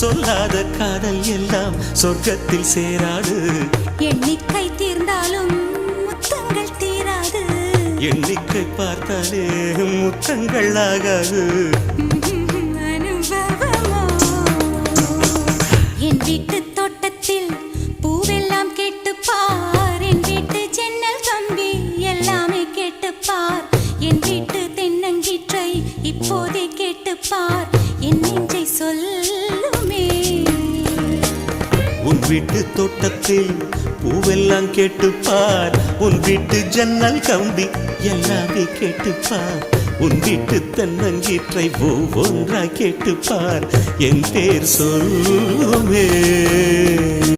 சொல்லாத காதல் எல்லாம் சொர்க்கத்தில் சேராது. எண்ணிக்கை தீர்ந்தாலும் முத்தங்கள் தீராது. எண்ணிக்கை பார்த்தாலே முத்தங்கள் ஆகாது. அனுபவமோ என் வீட்டு தோட்டத்தில் பூவெல்லாம் கேட்டுப்பார். என் வீட்டு ஜன்னல் கம்பி எல்லாமே கேட்டுப்பார். என் வீட்டு தென்னங்கீற்றை இப்போதே கேட்டுப்பார். என் நெஞ்சை சொல்லுமே. உன் வீட்டு தோட்டத்தில் பூவெல்லாம் கேட்டுப்பார். உன் வீட்டு ஜன்னல் கம்பி எல்லாமே கேட்டுப்பார். உன் வீட்டு தென்னங்கீற்றை ஒவ்வொன்றா கேட்டுப்பார். என் பேர் சொல்லுமே.